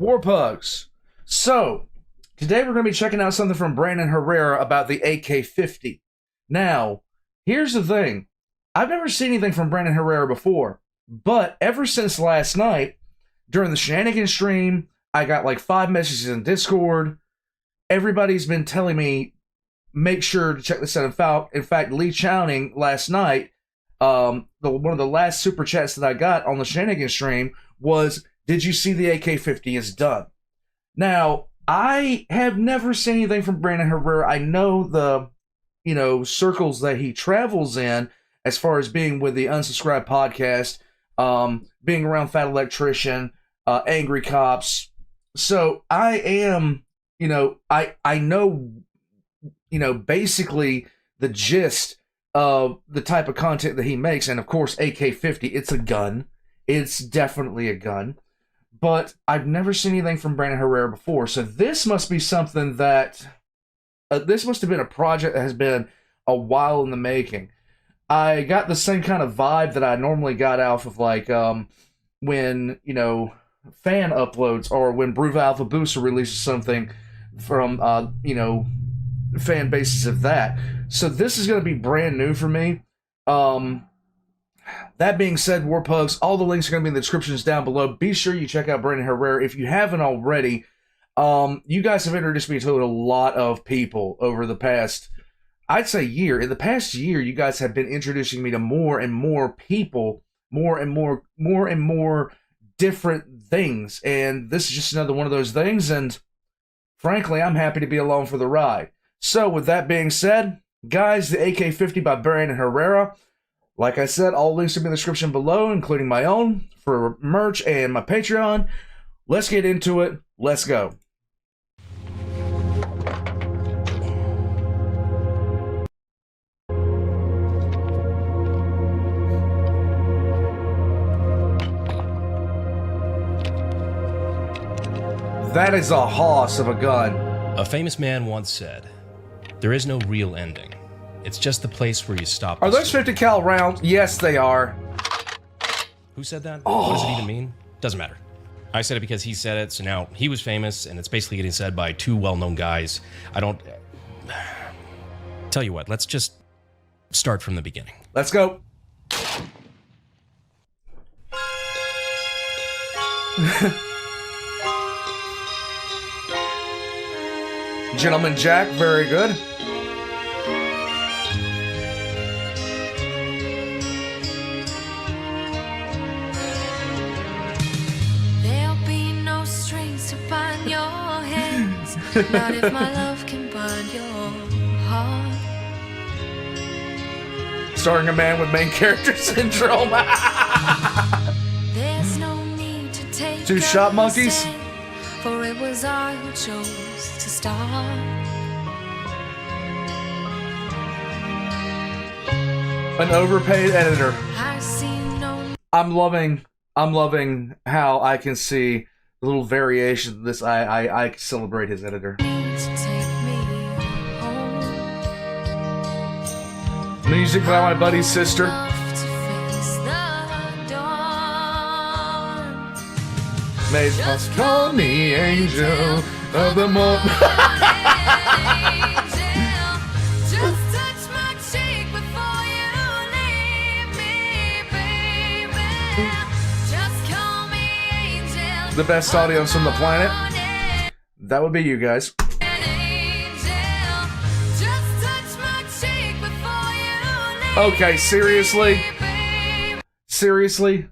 Warpugs. So, today we're going to be checking out something from Brandon Herrera about the AK-50. Now, here's the thing. I've never seen anything from Brandon Herrera before, but ever since last night, during the Shenanigans stream, I got like 5 messages in Discord. Everybody's been telling me, make sure to check this out. In fact, Lee Chowning last night, one of the last super chats that I got on the Shenanigans stream was, did you see the AK-50 is done? Now, I have never seen anything from Brandon Herrera. I know the, circles that he travels in as far as being with the Unsubscribed podcast, being around Fat Electrician, Angry Cops. So I am, I know, basically the gist of the type of content that he makes. And of course, AK-50, it's a gun. It's definitely a gun. But I've never seen anything from Brandon Herrera before. So this must be something that, this must have been a project that has been a while in the making. I got the same kind of vibe that I normally got off of like when, fan uploads or when Bruva Alpha Booster releases something from, fan bases of that. So this is going to be brand new for me. That being said, Warpugs, all the links are going to be in the descriptions down below. Be sure you check out Brandon Herrera if you haven't already. You guys have introduced me to a lot of people over the past, I'd say year. In the past year, you guys have been introducing me to more and more people, more and more different things. And this is just another one of those things. And frankly, I'm happy to be along for the ride. So with that being said, guys, the AK-50 by Brandon Herrera. Like I said, all links will be in the description below, including my own for merch and my Patreon. Let's get into it. Let's go. That is a hoss of a gun. A famous man once said, "There is no real ending. It's just the place where you stop." Are those 50 cal rounds? Yes, they are. Who said that? Oh. What does it even mean? Doesn't matter. I said it because he said it, so now he was famous, and it's basically getting said by 2 well-known guys. I don't... Tell you what, let's just start from the beginning. Let's go. Gentleman Jack, very good. Not if my love can bind your heart. Starring a man with main character syndrome. There's no need to take 2 shot monkeys. For it was I who chose to start. An overpaid editor. I see no. I'm loving how I can see the little variation of this. I celebrate his editor. Music by my buddy's sister. May must call me angel of the morning. Just touch my cheek before you leave me, baby. Just call me angel. The best audience on the planet. That would be you guys. Okay, seriously? Seriously?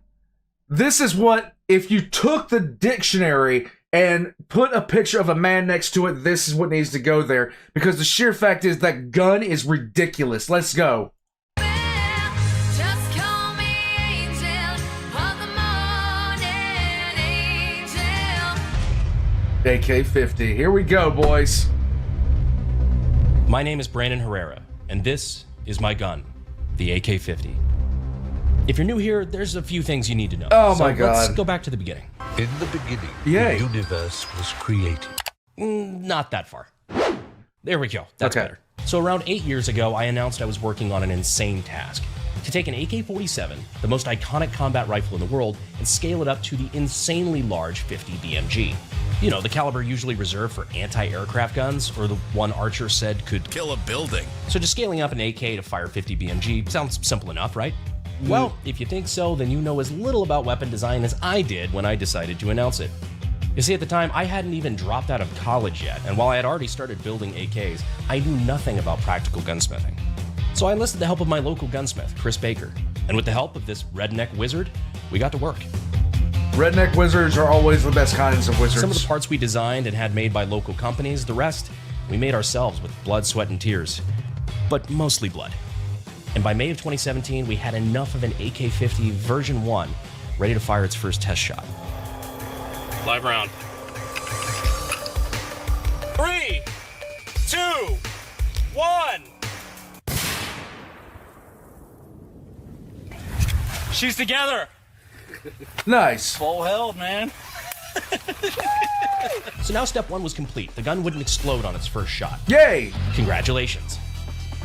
This is what, if you took the dictionary and put a picture of a man next to it, this is what needs to go there. Because the sheer fact is that gun is ridiculous. Let's go. Just call me angel of the morning, angel. AK-50. Here we go, boys. My name is Brandon Herrera, and this is my gun, the AK-50. If you're new here, there's a few things you need to know. Oh my God. Let's go back to the beginning. In the beginning, Yay. the universe was created. Not that far. There we go. That's Okay. better. So around 8 years ago, I announced I was working on an insane task. To take an AK-47, the most iconic combat rifle in the world, and scale it up to the insanely large 50 BMG. You know, the caliber usually reserved for anti-aircraft guns, or the one Archer said could Kill a building. So just scaling up an AK to fire 50 BMG sounds simple enough, right? Well, if you think so, then you know as little about weapon design as I did when I decided to announce it. You see, at the time, I hadn't even dropped out of college yet, and while I had already started building AKs, I knew nothing about practical gunsmithing. So I enlisted the help of my local gunsmith, Chris Baker, and with the help of this redneck wizard, we got to work. Redneck wizards are always the best kinds of wizards. Some of the parts we designed and had made by local companies, the rest, we made ourselves with blood, sweat, and tears. But mostly blood. And by May of 2017, we had enough of an AK-50 version 1 ready to fire its first test shot. Live round. 3, 2, 1. She's together. Nice. Full held, man. So now step 1 was complete. The gun wouldn't explode on its first shot. Yay! Congratulations.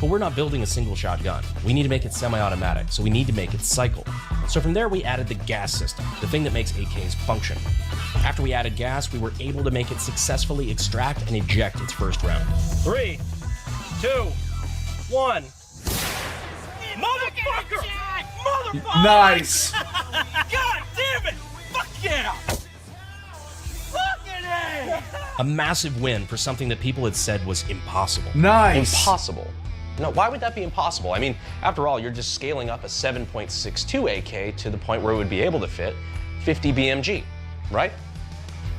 But we're not building a single shot gun. We need to make it semi-automatic, so we need to make it cycle. So from there we added the gas system, the thing that makes AKs function. After we added gas, we were able to make it successfully extract and eject its first round. 3, 2, 1. Motherfucker! Motherfucker! Nice. God damn it! Fuck yeah! Fucking A! A massive win for something that people had said was impossible. Nice. Impossible. No, why would that be impossible? I mean, after all, you're just scaling up a 7.62 AK to the point where it would be able to fit 50 BMG, right?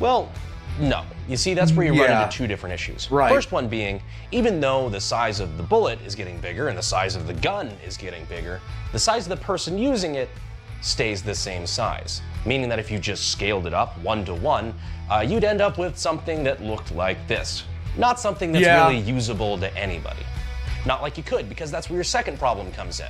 Well, no. You see, that's where you run into two different issues. Right. First one being, even though the size of the bullet is getting bigger and the size of the gun is getting bigger, the size of the person using it stays the same size. Meaning that if you just scaled it up 1-to-1, you'd end up with something that looked like this. Not something that's really usable to anybody. Not like you could, because that's where your second problem comes in.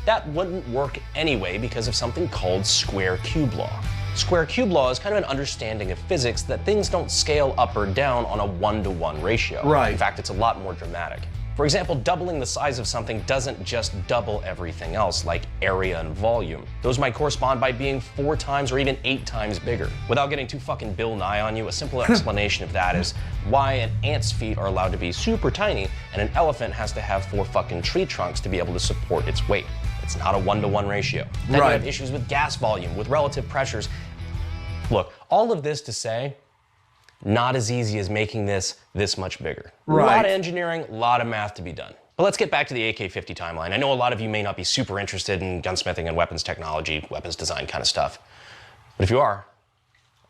That wouldn't work anyway because of something called square cube law. Square cube law is kind of an understanding of physics that things don't scale up or down on a 1-to-1 ratio. Right. In fact, it's a lot more dramatic. For example, doubling the size of something doesn't just double everything else, like area and volume. Those might correspond by being 4 times or even 8 times bigger. Without getting too fucking Bill Nye on you, a simple explanation of that is why an ant's feet are allowed to be super tiny and an elephant has to have 4 fucking tree trunks to be able to support its weight. It's not a 1-to-1 ratio. Then you have issues with gas volume, with relative pressures. Look, all of this to say, not as easy as making this much bigger. Right. A lot of engineering, a lot of math to be done. But let's get back to the AK-50 timeline. I know a lot of you may not be super interested in gunsmithing and weapons technology, weapons design kind of stuff. But if you are,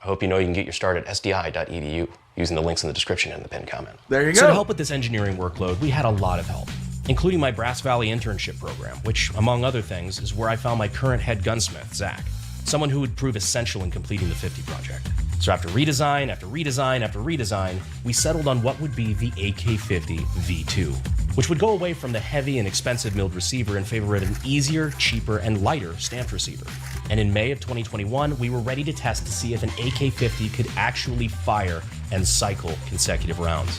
I hope you know you can get your start at sdi.edu using the links in the description and the pinned comment. There you go. So to help with this engineering workload, we had a lot of help, including my Brass Valley internship program, which, among other things, is where I found my current head gunsmith, Zach, someone who would prove essential in completing the 50 project. So after redesign, after redesign, after redesign, we settled on what would be the AK-50 V2, which would go away from the heavy and expensive milled receiver in favor of an easier, cheaper, and lighter stamped receiver. And in May of 2021, we were ready to test to see if an AK-50 could actually fire and cycle consecutive rounds,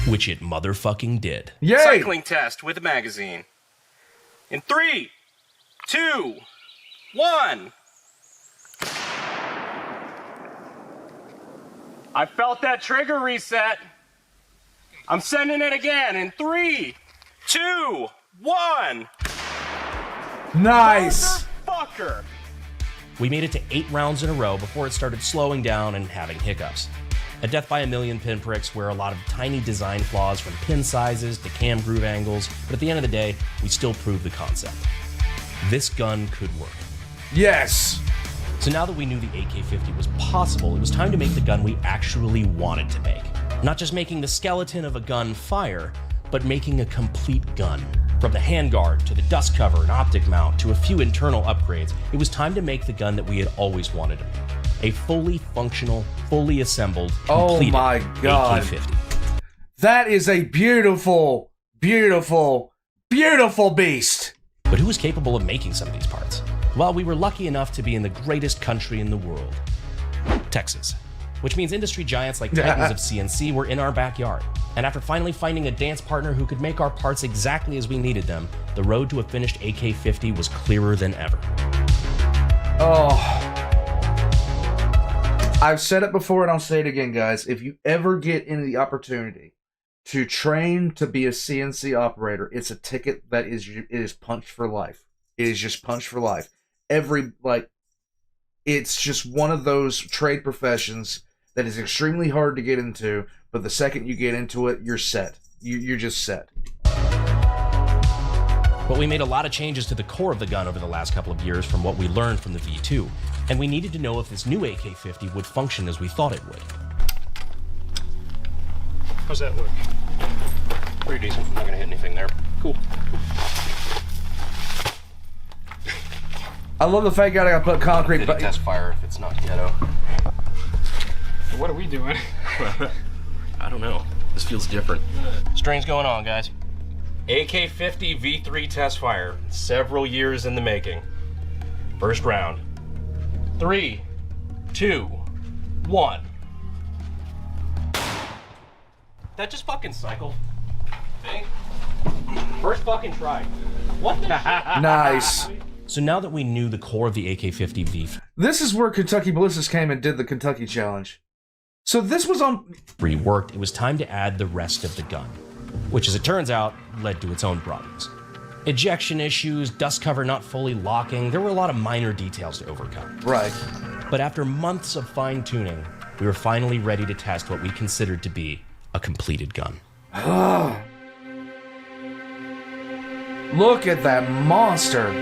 which it motherfucking did. Yay! Cycling test with a magazine. In 3, 2, 1. I felt that trigger reset. I'm sending it again in 3, 2, 1. Nice. Motherfucker. We made it to 8 rounds in a row before it started slowing down and having hiccups. A death by a million pinpricks where a lot of tiny design flaws from pin sizes to cam groove angles, but at the end of the day, we still proved the concept. This gun could work. Yes. So now that we knew the AK-50 was possible, it was time to make the gun we actually wanted to make. Not just making the skeleton of a gun fire, but making a complete gun. From the handguard to the dust cover and optic mount to a few internal upgrades, it was time to make the gun that we had always wanted to make. A fully functional, fully assembled, completed AK-50. That is a beautiful, beautiful, beautiful beast. But who was capable of making some of these parts? Well, we were lucky enough to be in the greatest country in the world, Texas. Which means industry giants like Titans of CNC were in our backyard. And after finally finding a dance partner who could make our parts exactly as we needed them, the road to a finished AK-50 was clearer than ever. Oh. I've said it before and I'll say it again, guys. If you ever get into the opportunity to train to be a CNC operator, it's a ticket that is punched for life. It is just punched for life. It's just one of those trade professions that is extremely hard to get into, but the second you get into it, you're set. You're just set. But we made a lot of changes to the core of the gun over the last couple of years from what we learned from the V2, and we needed to know if this new AK-50 would function as we thought it would. How's that look? Pretty decent. I'm not gonna hit anything there. Cool. I love the fact that I gotta put concrete. Did it test fire if it's not ghetto? What are we doing? I don't know. This feels different. String's going on, guys. AK-50 V3 test fire. Several years in the making. First round. 3, 2, 1. That just fucking cycled. See? First fucking try. What the shit? Nice. So now that we knew the core of the AK-50 V3 This is where Kentucky Ballistics came and did the Kentucky Challenge. So this was on... worked, it was time to add the rest of the gun, which, as it turns out, led to its own problems. Ejection issues, dust cover not fully locking, there were a lot of minor details to overcome. Right. But after months of fine-tuning, we were finally ready to test what we considered to be a completed gun. Look at that monster.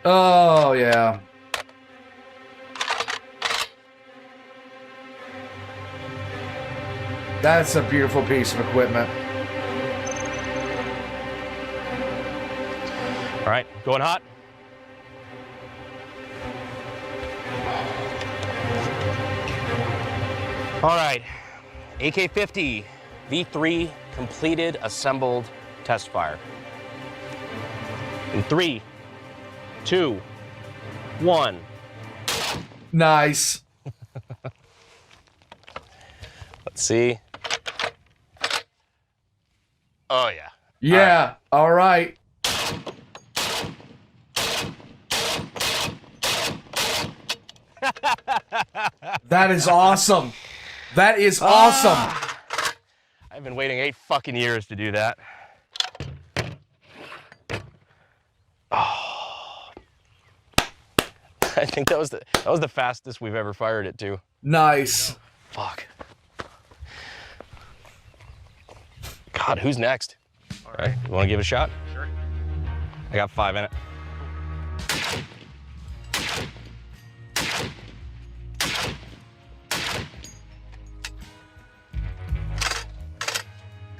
Oh, yeah. That's a beautiful piece of equipment. All right, going hot. All right, AK-50 V3 completed, assembled, test fire. In 3, 2, 1. Nice. Let's see. Oh yeah. Yeah, all right. That is awesome. That is awesome. I've been waiting 8 fucking years to do that. Oh. I think that was the fastest we've ever fired it to. Nice. Fuck. God, who's next? All right, you want to give it a shot? Sure. I got 5 in it.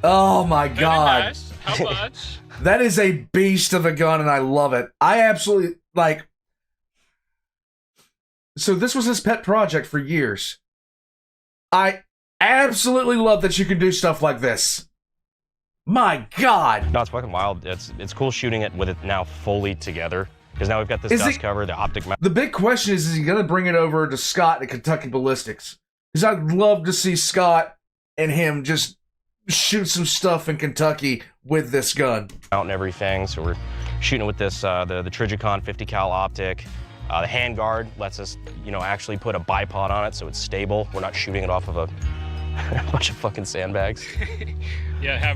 Oh my Very God. nice. How much? That is a beast of a gun and I love it. I absolutely like. So this was his pet project for years. I absolutely love that you can do stuff like this. My God. No, it's fucking wild. It's cool shooting it with it now fully together. Because now we've got this Is dust it- cover, the optic mount. The big question is he going to bring it over to Scott at Kentucky Ballistics? Because I'd love to see Scott and him just shoot some stuff in Kentucky with this gun. And everything. So we're shooting with this, the Trigicon 50 cal optic. The handguard lets us, actually put a bipod on it so it's stable. We're not shooting it off of a bunch of fucking sandbags. Yeah,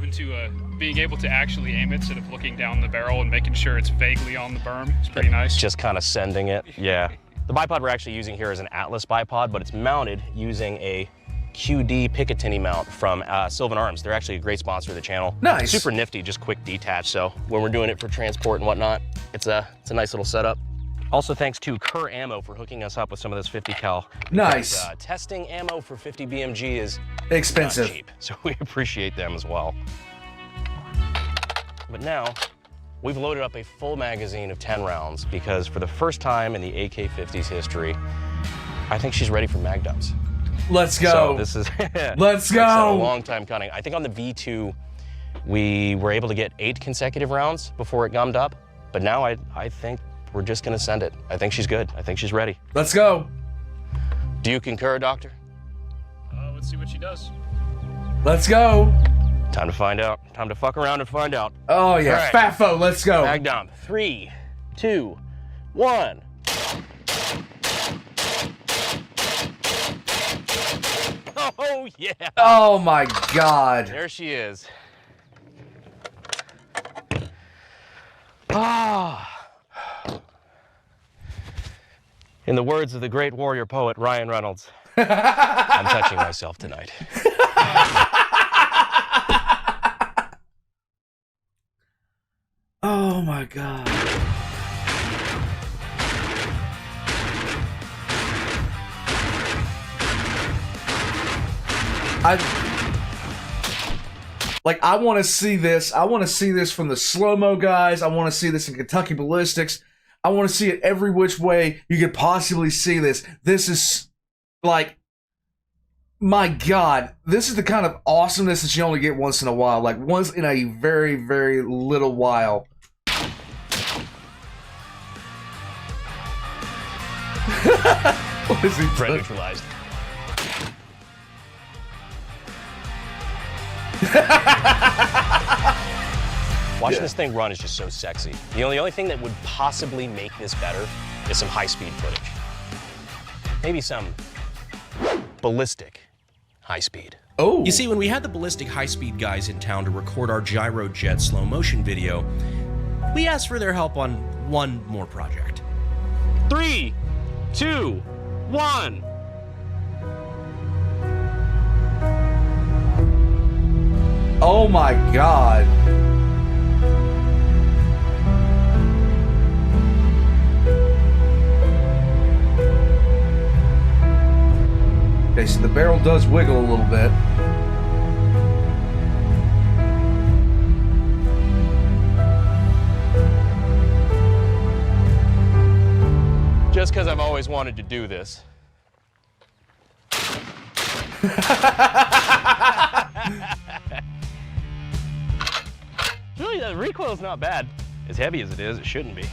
being able to actually aim it instead of looking down the barrel and making sure it's vaguely on the berm is pretty nice. Just kind of sending it, yeah. The bipod we're actually using here is an Atlas bipod, but it's mounted using a QD Picatinny mount from Sylvan Arms. They're actually a great sponsor of the channel. Nice. Super nifty, just quick detach. So when we're doing it for transport and whatnot, it's a nice little setup. Also, thanks to Kerr Ammo for hooking us up with some of this 50 cal. Nice. Testing ammo for 50 BMG is Expensive. not cheap, so we appreciate them as well. But now, we've loaded up a full magazine of 10 rounds because for the first time in the AK-50's history, I think she's ready for mag dumps. Let's go. So this is Let's like I said, a go. long time coming. I think on the V2, we were able to get 8 consecutive rounds before it gummed up, but now I think we're just gonna send it. I think she's good. I think she's ready. Let's go. Do you concur, Doctor? Let's see what she does. Let's go. Time to find out. Time to fuck around and find out. Oh, yeah. All right. Fafo, let's go. Mag dump. 3, 2, 1. Oh, yeah. Oh my God. There she is. Ah. In the words of the great warrior poet Ryan Reynolds, I'm touching myself tonight. Oh my God. I want to see this. I want to see this from the slow-mo guys. I want to see this in Kentucky Ballistics. I want to see it every which way you could possibly see this. This is like, my God, this is the kind of awesomeness that you only get once in a while. Like once in a very, very little while. What is he Threat doing? neutralized. Watching this thing run is just so sexy. The only thing that would possibly make this better is some high-speed footage. Maybe some ballistic high-speed. Oh. You see, when we had the ballistic high-speed guys in town to record our gyro jet slow motion video, we asked for their help on one more project. 3, 2, 1. Oh my God. Okay, so the barrel does wiggle a little bit. Just because I've always wanted to do this. Really, the recoil's not bad. As heavy as it is, it shouldn't be.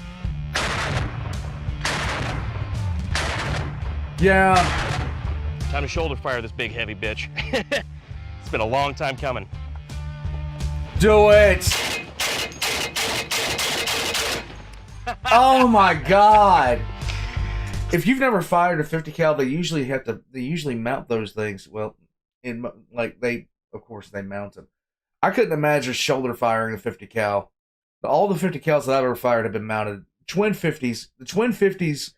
Yeah. Time to shoulder fire this big heavy bitch. It's been a long time coming. Do it. Oh my God. If you've never fired a 50 cal, they usually mount those things. Well, of course they mount them. I couldn't imagine shoulder firing a 50 cal. All the 50 cals that I've ever fired have been mounted. Twin 50s. The twin 50s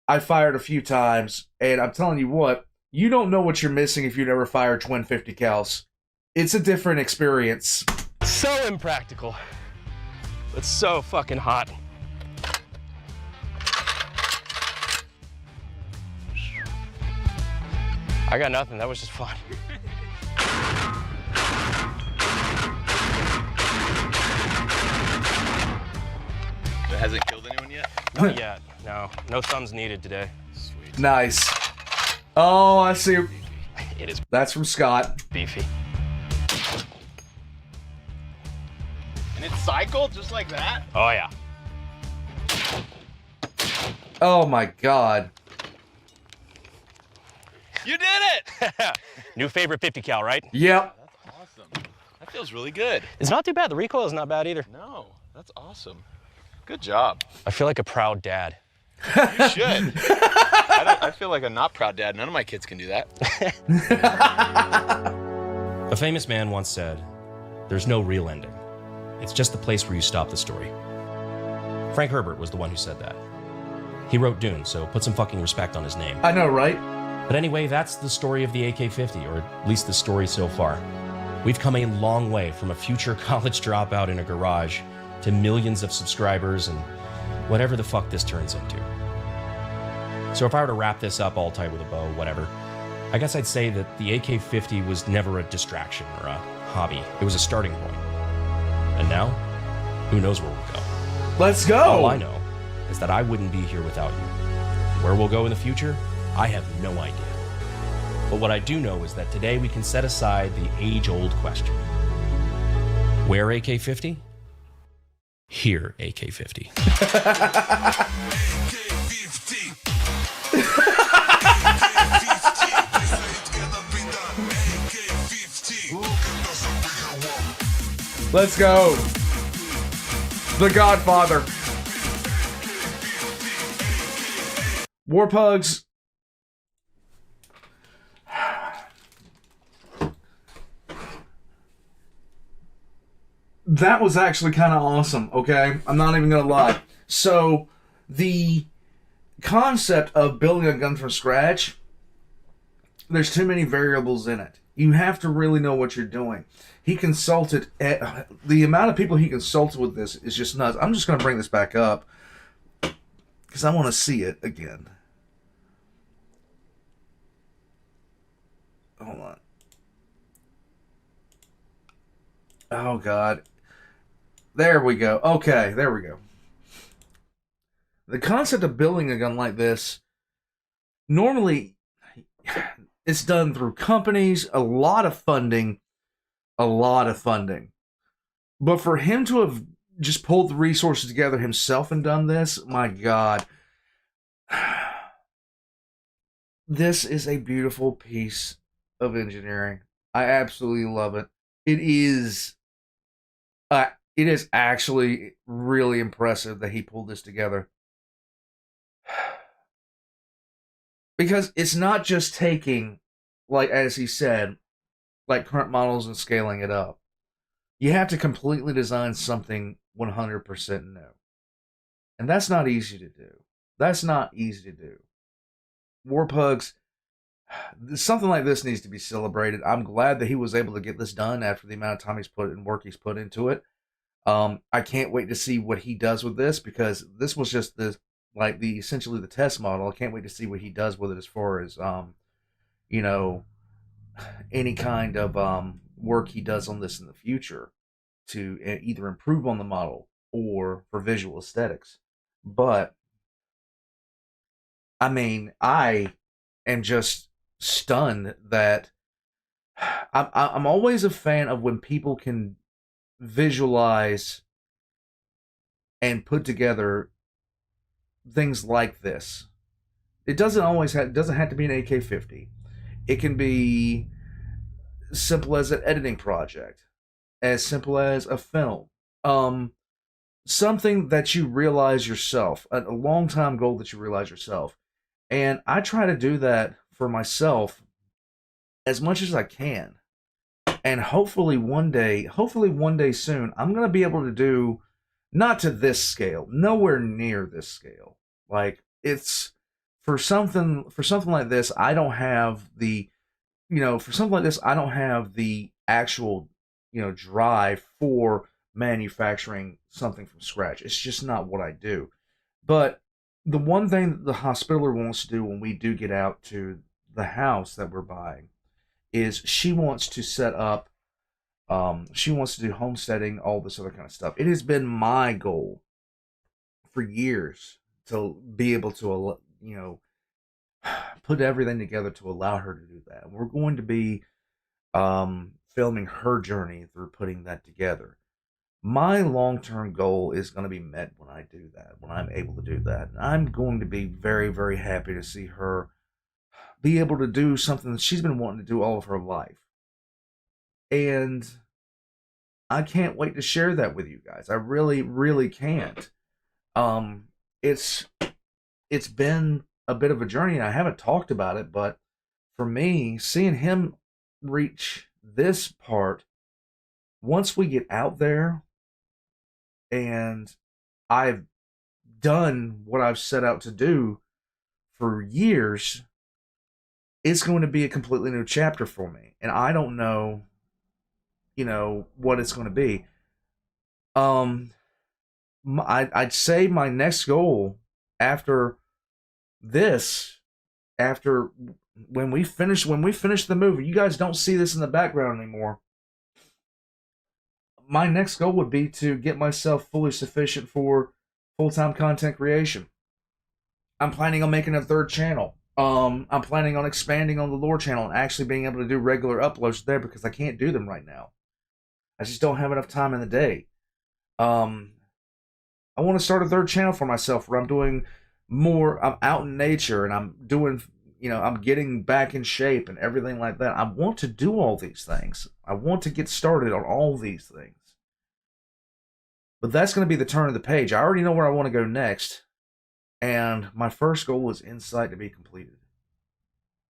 I fired a few times, and I'm telling you what, you don't know what you're missing if you never fired twin 50 cals. It's a different experience. So impractical. It's so fucking hot. I got nothing. That was just fun. It hasn't killed anyone yet? Not yet. No. No thumbs needed today. Sweet. Nice. Oh, I see. It is That's from Scott. beefy. And it cycled just like that? Oh, yeah. Oh my God. You did it! New favorite 50 cal, right? Yep. That's awesome. That feels really good. It's not too bad. The recoil is not bad either. No, that's awesome. Good job. I feel like a proud dad. You should. I feel like a not proud dad. None of my kids can do that. A famous man once said, "There's no real ending. It's just the place where you stop the story." Frank Herbert was the one who said that. He wrote Dune, so put some fucking respect on his name. I know, right? But anyway, that's the story of the AK-50, or at least the story so far. We've come a long way from a future college dropout in a garage to millions of subscribers and whatever the fuck this turns into. So if I were to wrap this up all tight with a bow, whatever, I guess I'd say that the AK-50 was never a distraction or a hobby. It was a starting point. And now, who knows where we'll go? Let's go. All I know is that I wouldn't be here without you. Where we'll go in the future, I have no idea. But what I do know is that today we can set aside the age-old question. Where AK-50? Here AK-50. Let's go. The Godfather. Warpugs. That was actually kind of awesome, okay? I'm not even going to lie. So, the concept of building a gun from scratch, there's too many variables in it. You have to really know what you're doing. He consulted, the amount of people he consulted with this is just nuts. I'm just going to bring this back up because I want to see it again. Hold on. Oh, God. There we go. Okay, there we go. The concept of building a gun like this, normally it's done through companies, a lot of funding. But for him to have just pulled the resources together himself and done this, my God. This is a beautiful piece of engineering. I absolutely love it. It is actually really impressive that he pulled this together. Because it's not just taking, like as he said, like current models and scaling it up. You have to completely design something 100% new. And that's not easy to do. Warpugs, something like this needs to be celebrated. I'm glad that he was able to get this done after the amount of time he's put and work he's put into it. I can't wait to see what he does with this, because this was just essentially the test model. I can't wait to see what he does with it as far as any kind of work he does on this in the future to either improve on the model or for visual aesthetics. But I mean, I am just stunned that I'm always a fan of when people can visualize and put together things like this. It doesn't have to be an AK-50. It can be simple as an editing project, as simple as a film. Something that you realize yourself, a long-time goal that you realize yourself. And I try to do that for myself as much as I can. And hopefully one day soon, I'm going to be able to do, not to this scale, nowhere near this scale. Like, it's for something like this, I don't have the, actual, drive for manufacturing something from scratch. It's just not what I do. But the one thing that the hospitaler wants to do when we do get out to the house that we're buying is she wants to set up, she wants to do homesteading, all this other kind of stuff. It has been my goal for years to be able to, put everything together to allow her to do that. We're going to be filming her journey through putting that together. My long-term goal is going to be met when I do that, when I'm able to do that. I'm going to be very, very happy to see her be able to do something that she's been wanting to do all of her life. And I can't wait to share that with you guys. I really, really can't. It's been a bit of a journey, and I haven't talked about it, but for me, seeing him reach this part, once we get out there and I've done what I've set out to do for years, it's going to be a completely new chapter for me. And I don't know, what it's going to be. I'd say my next goal after this, when we finish the movie, you guys don't see this in the background anymore. My next goal would be to get myself fully sufficient for full-time content creation. I'm planning on making a third channel. I'm planning on expanding on the lore channel and actually being able to do regular uploads there, because I can't do them right now. I just don't have enough time in the day. I want to start a third channel for myself where I'm doing more, I'm out in nature and I'm doing, I'm getting back in shape and everything like that. I want to do all these things. I want to get started on all these things. But that's going to be the turn of the page. I already know where I want to go next. And my first goal is Insight to be completed.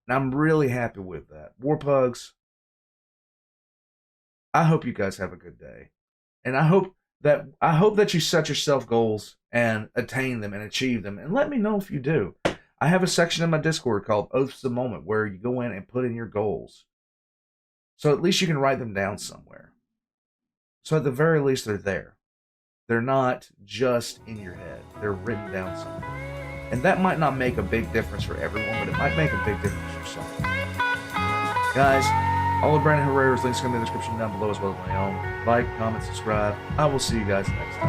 And I'm really happy with that. War Pugs, I hope you guys have a good day. And I hope that you set yourself goals and attain them and achieve them. And let me know if you do. I have a section in my Discord called Oaths of the Moment where you go in and put in your goals. So at least you can write them down somewhere. So at the very least, they're there. They're not just in your head. They're written down somewhere. And that might not make a big difference for everyone, but it might make a big difference for some. Guys, all of Brandon Herrera's links come in the description down below as well as my own. Like, comment, subscribe. I will see you guys next time.